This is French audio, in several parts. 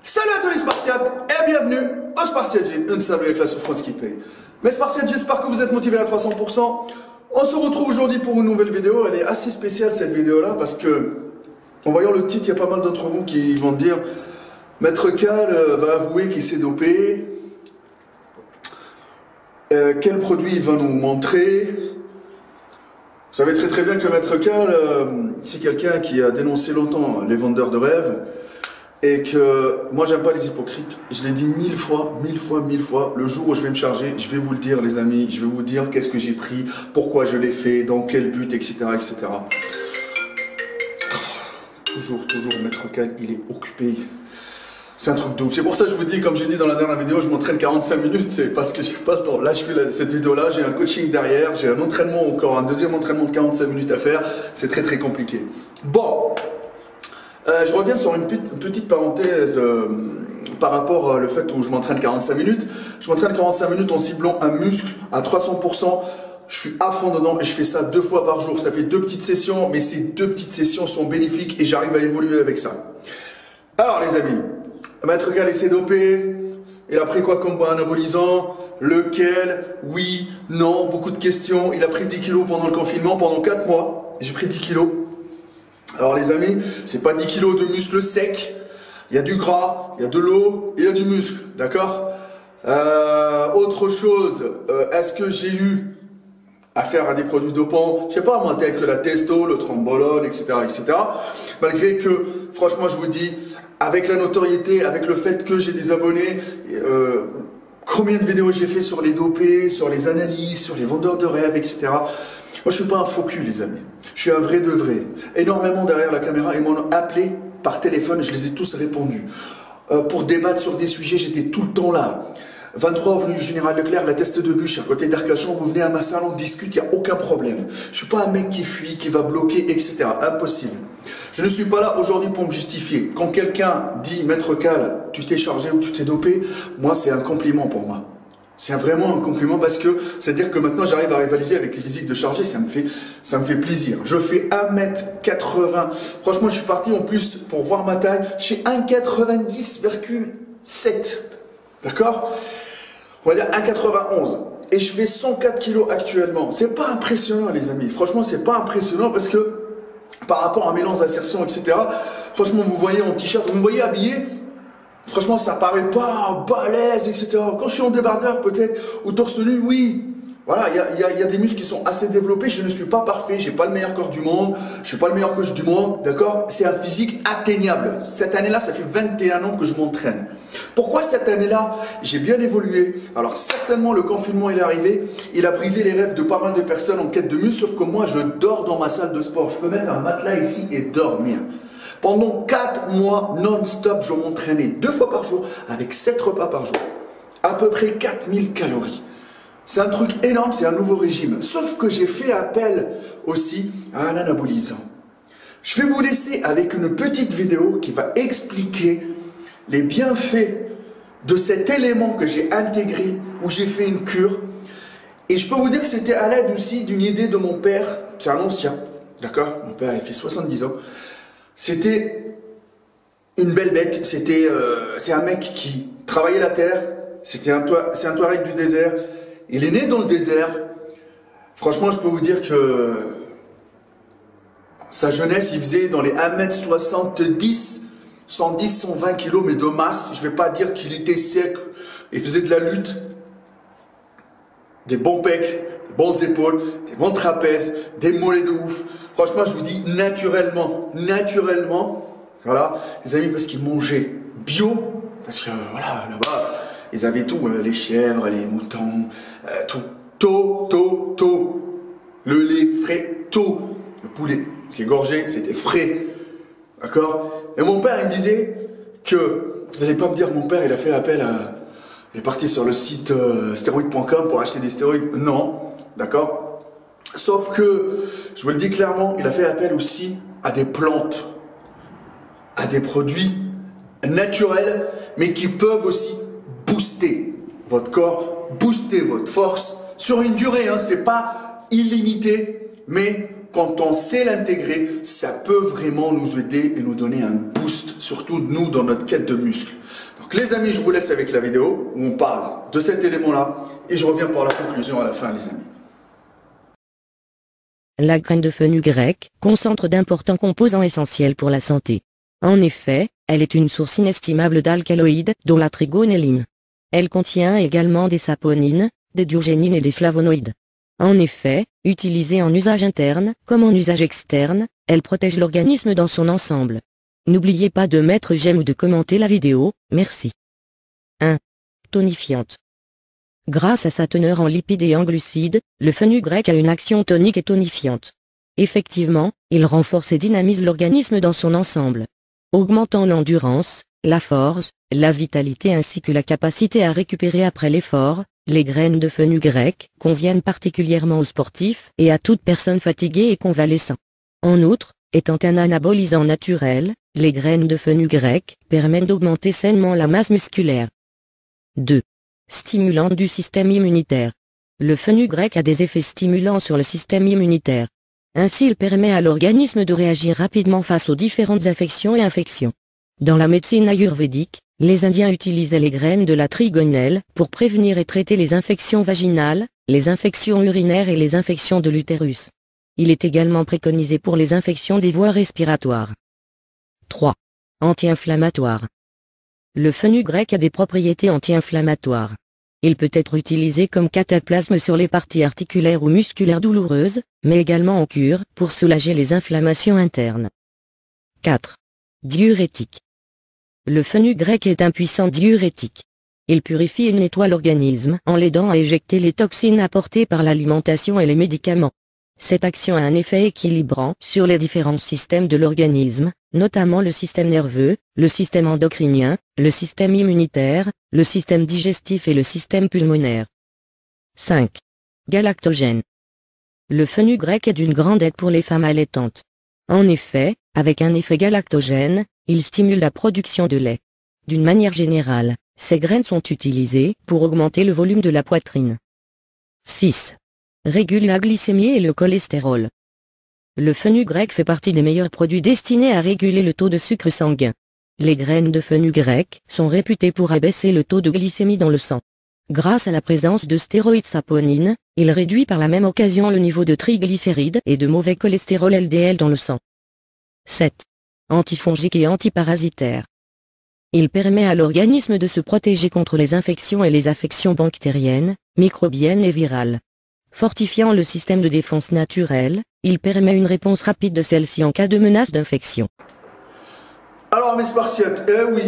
Salut à tous les Spartiates et bienvenue au Spartiate Gym, une salle avec la souffrance qui paye. Mes Spartiates, j'espère que vous êtes motivés à 300%. On se retrouve aujourd'hui pour une nouvelle vidéo. Elle est assez spéciale cette vidéo-là parce que, en voyant le titre, il y a pas mal d'entre vous qui vont dire Maître Cal va avouer qu'il s'est dopé. Quel produit il va nous montrer? Vous savez très bien que Maître Cal, c'est quelqu'un qui a dénoncé longtemps les vendeurs de rêves. Et que moi j'aime pas les hypocrites, je l'ai dit mille fois, le jour où je vais me charger, je vais vous le dire les amis, je vais vous dire qu'est-ce que j'ai pris, pourquoi je l'ai fait, dans quel but, etc. etc. Toujours, Maître Cal, il est occupé. C'est un truc de ouf. C'est pour ça que je vous dis, comme j'ai dit dans la dernière vidéo, je m'entraîne 45 minutes, c'est parce que j'ai pas le temps. Là je fais cette vidéo-là, j'ai un coaching derrière, j'ai un entraînement encore, un deuxième entraînement de 45 minutes à faire, c'est très compliqué. Bon. Je reviens sur une petite parenthèse par rapport au fait où je m'entraîne 45 minutes. Je m'entraîne 45 minutes en ciblant un muscle à 300%. Je suis à fond dedans et je fais ça 2 fois par jour. Ça fait 2 petites sessions, mais ces 2 petites sessions sont bénéfiques et j'arrive à évoluer avec ça. Alors les amis, Maître Cal s'est dopé. Il a pris quoi comme anabolisant? Lequel? Oui, non, beaucoup de questions. Il a pris 10 kilos pendant le confinement, pendant 4 mois. J'ai pris 10 kilos. Alors les amis, c'est pas 10 kilos de muscles secs, il y a du gras, il y a de l'eau et il y a du muscle, d'accord? Autre chose, est-ce que j'ai eu affaire à des produits dopants, je sais pas moi, tels que la testo, le trombolone, etc., etc. Malgré que, franchement, je vous dis, avec la notoriété, avec le fait que j'ai des abonnés, combien de vidéos j'ai fait sur les dopés, sur les analyses, sur les vendeurs de rêves, etc. Moi, je suis pas un faux cul, les amis. Je suis un vrai de vrai. Énormément derrière la caméra. Ils m'ont appelé par téléphone. Je les ai tous répondus. Pour débattre sur des sujets, j'étais tout le temps là. 23 avenue du Général Leclerc, la Teste de Bûche, à côté d'Arcachon. Vous venez à ma salle, on discute, il n'y a aucun problème. Je suis pas un mec qui fuit, qui va bloquer, etc. Impossible. Je ne suis pas là aujourd'hui pour me justifier. Quand quelqu'un dit, Maître Cal, tu t'es chargé ou tu t'es dopé, moi, c'est un compliment pour moi. C'est vraiment un compliment parce que c'est-à-dire que maintenant j'arrive à rivaliser avec les physiques de chargé, ça me fait plaisir. Je fais 1m80. Franchement, je suis parti en plus pour voir ma taille, je fais 1,90,7. D'accord? On va dire 1,91. Et je fais 104 kg actuellement. C'est pas impressionnant les amis. Franchement, c'est pas impressionnant parce que par rapport à mes lances d'insertion, etc. Franchement, vous voyez en t-shirt, vous me voyez habillé. Franchement, ça paraît pas balèze, etc. Quand je suis en débardeur, peut-être, ou torse nu, oui. Voilà, il y a des muscles qui sont assez développés. Je ne suis pas parfait, j'ai pas le meilleur corps du monde, je suis pas le meilleur coach du monde, d'accord? C'est un physique atteignable. Cette année-là, ça fait 21 ans que je m'entraîne. Pourquoi cette année-là, j'ai bien évolué? Alors certainement, le confinement est arrivé, il a brisé les rêves de pas mal de personnes en quête de muscles, sauf que moi, je dors dans ma salle de sport. Je peux mettre un matelas ici et dormir. Pendant 4 mois non-stop, je m'entraînais 2 fois par jour avec 7 repas par jour. À peu près 4000 calories. C'est un truc énorme, c'est un nouveau régime. Sauf que j'ai fait appel aussi à un anabolisant. Je vais vous laisser avec une petite vidéo qui va expliquer les bienfaits de cet élément que j'ai intégré, où j'ai fait une cure. Et je peux vous dire que c'était à l'aide aussi d'une idée de mon père. C'est un ancien, d'accord? Mon père, il fait 70 ans. C'était une belle bête, c'est un mec qui travaillait la terre, c'est un Touareg du désert, il est né dans le désert. Franchement, je peux vous dire que sa jeunesse, il faisait dans les 1m70, 110, 120 kg, mais de masse. Je ne vais pas dire qu'il était sec, il faisait de la lutte, des bons pecs, des bons épaules, des bons trapèzes, des mollets de ouf. Franchement, je vous dis naturellement, voilà, les amis, parce qu'ils mangeaient bio, parce que voilà, là-bas, ils avaient tout, les chèvres, les moutons, tout, le lait frais, tout, le poulet qui est gorgé, c'était frais, d'accord? Et mon père, il me disait que, vous n'allez pas me dire, mon père, il a fait appel à, il est parti sur le site stéroïdes.com pour acheter des stéroïdes, non, d'accord? Sauf que, je vous le dis clairement, il a fait appel aussi à des plantes, à des produits naturels, mais qui peuvent aussi booster votre corps, booster votre force sur une durée. Hein, c'est pas illimité, mais quand on sait l'intégrer, ça peut vraiment nous aider et nous donner un boost, surtout nous dans notre quête de muscles. Donc les amis, je vous laisse avec la vidéo où on parle de cet élément-là et je reviens pour la conclusion à la fin, les amis. La graine de fenugrec concentre d'importants composants essentiels pour la santé. En effet, elle est une source inestimable d'alcaloïdes, dont la trigonelline. Elle contient également des saponines, des diogénines et des flavonoïdes. En effet, utilisée en usage interne, comme en usage externe, elle protège l'organisme dans son ensemble. N'oubliez pas de mettre j'aime ou de commenter la vidéo, merci. 1. Tonifiante. Grâce à sa teneur en lipides et en glucides, le fenugrec a une action tonique et tonifiante. Effectivement, il renforce et dynamise l'organisme dans son ensemble. Augmentant l'endurance, la force, la vitalité ainsi que la capacité à récupérer après l'effort, les graines de fenugrec conviennent particulièrement aux sportifs et à toute personne fatiguée et convalescent. En outre, étant un anabolisant naturel, les graines de fenugrec permettent d'augmenter sainement la masse musculaire. 2. Stimulante du système immunitaire. Le fenugrec a des effets stimulants sur le système immunitaire. Ainsi il permet à l'organisme de réagir rapidement face aux différentes affections et infections. Dans la médecine ayurvédique, les Indiens utilisaient les graines de la trigonelle pour prévenir et traiter les infections vaginales, les infections urinaires et les infections de l'utérus. Il est également préconisé pour les infections des voies respiratoires. 3. Anti-inflammatoire. Le fenugrec a des propriétés anti-inflammatoires. Il peut être utilisé comme cataplasme sur les parties articulaires ou musculaires douloureuses, mais également en cure pour soulager les inflammations internes. 4. Diurétique. Le fenugrec est un puissant diurétique. Il purifie et nettoie l'organisme en l'aidant à éjecter les toxines apportées par l'alimentation et les médicaments. Cette action a un effet équilibrant sur les différents systèmes de l'organisme, notamment le système nerveux, le système endocrinien, le système immunitaire, le système digestif et le système pulmonaire. 5. Galactogène. Le fenugrec est d'une grande aide pour les femmes allaitantes. En effet, avec un effet galactogène, il stimule la production de lait. D'une manière générale, ces graines sont utilisées pour augmenter le volume de la poitrine. 6. Régule la glycémie et le cholestérol. Le fenugrec fait partie des meilleurs produits destinés à réguler le taux de sucre sanguin. Les graines de fenugrec sont réputées pour abaisser le taux de glycémie dans le sang. Grâce à la présence de stéroïdes saponines, il réduit par la même occasion le niveau de triglycérides et de mauvais cholestérol LDL dans le sang. 7. Antifongique et antiparasitaire. Il permet à l'organisme de se protéger contre les infections et les affections bactériennes, microbiennes et virales. Fortifiant le système de défense naturel, il permet une réponse rapide de celle-ci en cas de menace d'infection. Alors mes Spartiates, eh oui,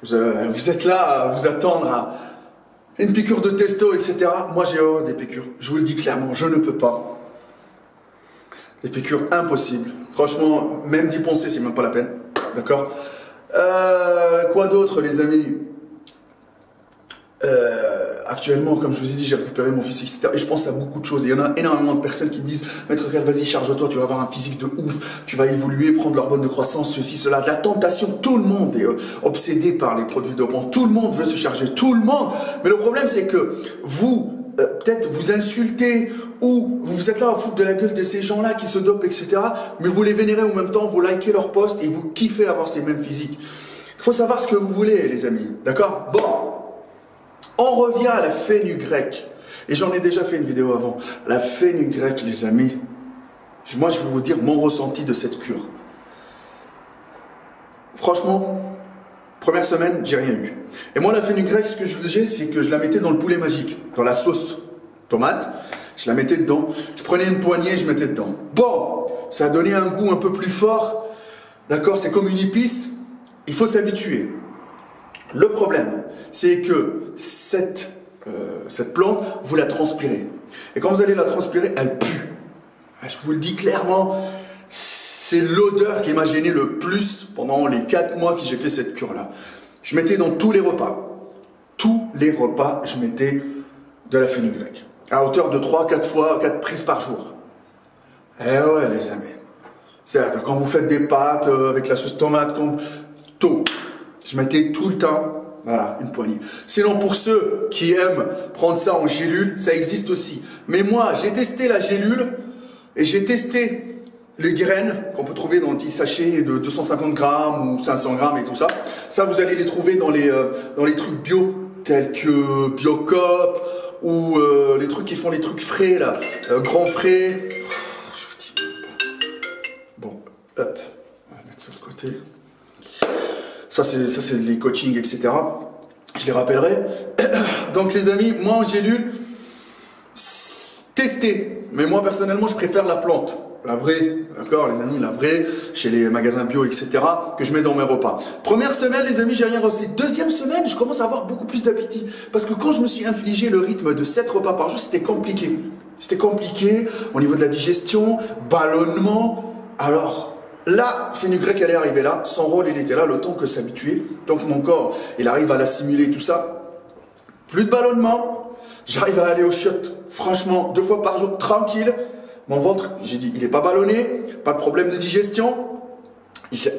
vous êtes là à vous attendre à une piqûre de testo, etc. Moi j'ai horreur des piqûres, je vous le dis clairement, je ne peux pas. Les piqûres, impossible. Franchement, même d'y penser, c'est même pas la peine. D'accord. Quoi d'autre, les amis? Actuellement, comme je vous ai dit, j'ai récupéré mon physique, etc. Et je pense à beaucoup de choses. Et il y en a énormément de personnes qui me disent « Maître Cal, vas-y, charge-toi, tu vas avoir un physique de ouf, tu vas évoluer, prendre l'hormone de croissance, ceci, cela. » De la tentation, tout le monde est obsédé par les produits dopants. Tout le monde veut se charger, tout le monde. Mais le problème, c'est que vous, peut-être vous insultez ou vous êtes là à foutre de la gueule de ces gens-là qui se dopent, etc. Mais vous les vénérez en même temps, vous likez leur post et vous kiffez avoir ces mêmes physiques. Il faut savoir ce que vous voulez, les amis. D'accord? Bon. On revient à la fenugrec. Et j'en ai déjà fait une vidéo avant. La fenugrec, les amis. Moi, je vais vous dire mon ressenti de cette cure. Franchement, première semaine, j'ai rien eu. Et moi, la fenugrec, ce que je faisais, c'est que je la mettais dans le poulet magique, dans la sauce tomate. Je la mettais dedans. Je prenais une poignée et je mettais dedans. Bon, ça a donné un goût un peu plus fort. D'accord, c'est comme une épice. Il faut s'habituer. Le problème, c'est que cette plante, vous la transpirez. Et quand vous allez la transpirer, elle pue. Je vous le dis clairement, c'est l'odeur qui m'a gêné le plus pendant les 4 mois que j'ai fait cette cure-là. Je mettais dans tous les repas. Tous les repas, je mettais de la fenugrec. À hauteur de 4 prises par jour. Eh ouais, les amis. Certes, quand vous faites des pâtes avec la sauce tomate, tout. Je mettais tout le temps, voilà, une poignée. Sinon, pour ceux qui aiment prendre ça en gélule, ça existe aussi. Mais moi, j'ai testé la gélule. Et j'ai testé les graines qu'on peut trouver dans les petits sachets de 250 grammes ou 500 grammes et tout ça. Ça, vous allez les trouver dans les trucs bio, tels que Biocop ou les trucs qui font les trucs frais, là, grands frais. Je vous dis bon, hop, on va mettre ça de côté. Ça, c'est les coachings, etc. Je les rappellerai. Donc, les amis, moi, en gélule, tester. Mais moi, personnellement, je préfère la plante. La vraie, d'accord, les amis, la vraie, chez les magasins bio, etc., que je mets dans mes repas. Première semaine, les amis, j'ai rien reçu. Deuxième semaine, je commence à avoir beaucoup plus d'appétit. Parce que quand je me suis infligé le rythme de 7 repas par jour, c'était compliqué. C'était compliqué au niveau de la digestion, ballonnement. Alors, là, fenugrec, elle est arrivée là. Son rôle, il était là, le temps que s'habituer. Donc, mon corps, il arrive à l'assimiler, tout ça. Plus de ballonnement. J'arrive à aller aux chiottes, franchement, 2 fois par jour, tranquille. Mon ventre, j'ai dit, il n'est pas ballonné, pas de problème de digestion.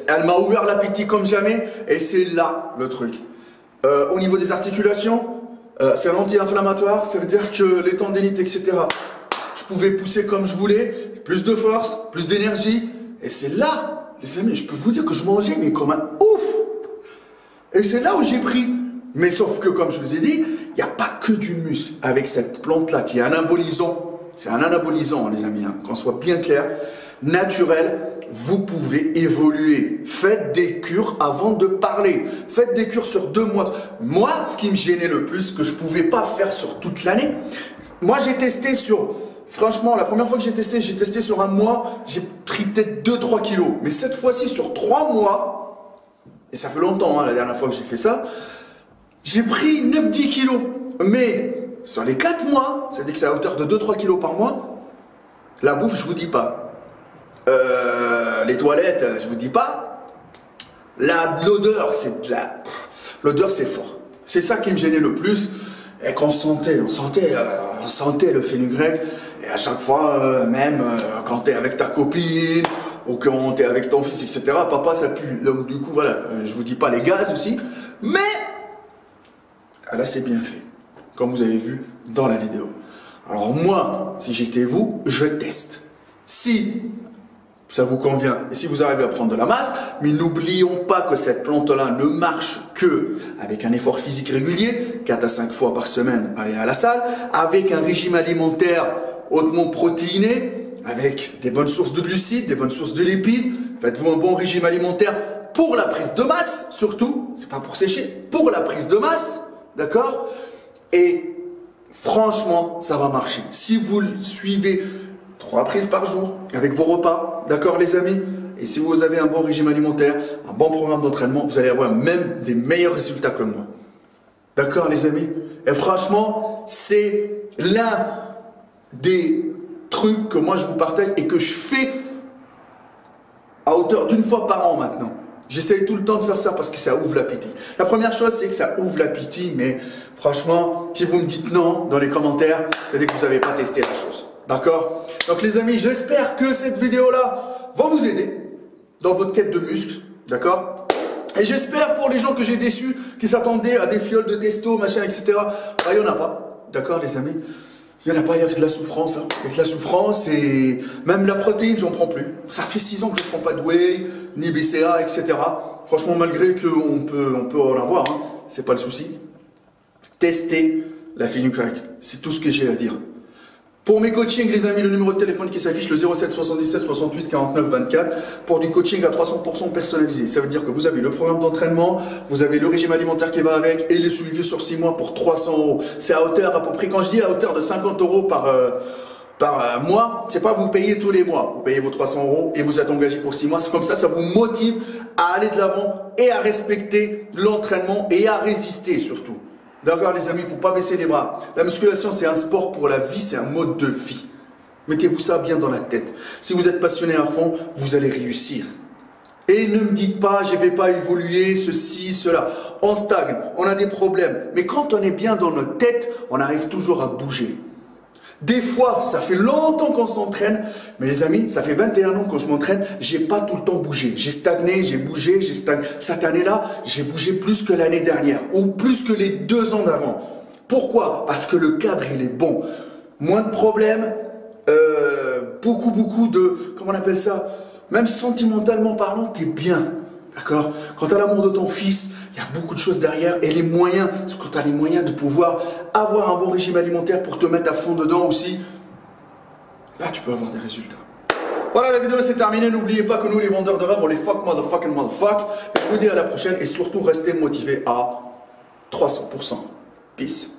Elle m'a ouvert l'appétit comme jamais. Et c'est là le truc. Au niveau des articulations, c'est un anti-inflammatoire. Ça veut dire que les tendinites, etc., je pouvais pousser comme je voulais. Plus de force, plus d'énergie. Et c'est là, les amis, je peux vous dire que je mangeais, mais comme un ouf. Et c'est là où j'ai pris. Mais sauf que, comme je vous ai dit, il n'y a pas que du muscle avec cette plante-là qui est anabolisant. C'est un anabolisant, les amis, hein, qu'on soit bien clair. Naturel, vous pouvez évoluer. Faites des cures avant de parler. Faites des cures sur 2 mois. Moi, ce qui me gênait le plus, que je ne pouvais pas faire sur toute l'année, moi j'ai testé sur... Franchement, la première fois que j'ai testé sur 1 mois, j'ai pris peut-être 2-3 kilos. Mais cette fois-ci, sur 3 mois, et ça fait longtemps, hein, la dernière fois que j'ai fait ça, j'ai pris 9-10 kilos. Mais sur les 4 mois, c'est-à-dire que c'est à hauteur de 2-3 kilos par mois, la bouffe, je vous dis pas. Les toilettes, je vous dis pas. L'odeur, l'odeur, c'est fort. C'est ça qui me gênait le plus. Et qu'on sentait le fenugrec. Et à chaque fois, même quand tu es avec ta copine, ou quand tu es avec ton fils, etc., papa, ça pue. Donc du coup, voilà, je vous dis pas les gaz aussi. Mais, là, c'est bien fait. Comme vous avez vu dans la vidéo. Alors moi, si j'étais vous, je teste. Si ça vous convient et si vous arrivez à prendre de la masse, mais n'oublions pas que cette plante-là ne marche que avec un effort physique régulier, 4 à 5 fois par semaine, aller à la salle, avec un régime alimentaire hautement protéiné, avec des bonnes sources de glucides, des bonnes sources de lipides. Faites-vous un bon régime alimentaire pour la prise de masse, surtout, c'est pas pour sécher, pour la prise de masse, d'accord? Et franchement, ça va marcher. Si vous le suivez 3 prises par jour avec vos repas, d'accord les amis? Et si vous avez un bon régime alimentaire, un bon programme d'entraînement, vous allez avoir même des meilleurs résultats que moi. D'accord les amis? Et franchement, c'est l'un des trucs que moi je vous partage et que je fais à hauteur d'1 fois par an maintenant. J'essaye tout le temps de faire ça parce que ça ouvre l'appétit. La première chose, c'est que ça ouvre l'appétit, mais franchement, si vous me dites non dans les commentaires, c'est que vous n'avez pas testé la chose. D'accord? Donc les amis, j'espère que cette vidéo-là va vous aider dans votre quête de muscles. D'accord? Et j'espère pour les gens que j'ai déçus, qui s'attendaient à des fioles de testo, machin, etc. Bah, il n'y en a pas. D'accord les amis? Il n'y en a pas, il y a que de la souffrance. Hein. Il y a que de la souffrance et même la protéine, j'en prends plus. Ça fait 6 ans que je ne prends pas de whey, ni BCA, etc. Franchement, malgré qu'on peut en avoir, hein, c'est pas le souci. Testez la fenugrec. C'est tout ce que j'ai à dire. Pour mes coachings, les amis, le numéro de téléphone qui s'affiche, le 07 77 68 49 24, pour du coaching à 300% personnalisé. Ça veut dire que vous avez le programme d'entraînement, vous avez le régime alimentaire qui va avec et les suivis sur 6 mois pour 300 €. C'est à hauteur à peu près, quand je dis à hauteur de 50 € par mois, c'est pas vous payez tous les mois. Vous payez vos 300 € et vous êtes engagé pour 6 mois. C'est comme ça, ça vous motive à aller de l'avant et à respecter l'entraînement et à résister surtout. D'accord les amis, il ne faut pas baisser les bras. La musculation, c'est un sport pour la vie, c'est un mode de vie. Mettez-vous ça bien dans la tête. Si vous êtes passionné à fond, vous allez réussir. Et ne me dites pas, je ne vais pas évoluer, ceci, cela. On stagne, on a des problèmes. Mais quand on est bien dans notre tête, on arrive toujours à bouger. Des fois, ça fait longtemps qu'on s'entraîne, mais les amis, ça fait 21 ans que je m'entraîne, j'ai pas tout le temps bougé. J'ai stagné, j'ai bougé, j'ai stagné. Cette année-là, j'ai bougé plus que l'année dernière, ou plus que les 2 ans d'avant. Pourquoi? Parce que le cadre, il est bon. Moins de problèmes, beaucoup de, comment on appelle ça, même sentimentalement parlant, t'es bien. D'accord? Quand tu as l'amour de ton fils, il y a beaucoup de choses derrière et les moyens, c'est quand tu as les moyens de pouvoir avoir un bon régime alimentaire pour te mettre à fond dedans aussi, là tu peux avoir des résultats. Voilà, la vidéo c'est terminé. N'oubliez pas que nous les vendeurs de rêve, on les fuck motherfuck. Et je vous dis à la prochaine et surtout restez motivés à 300%. Peace.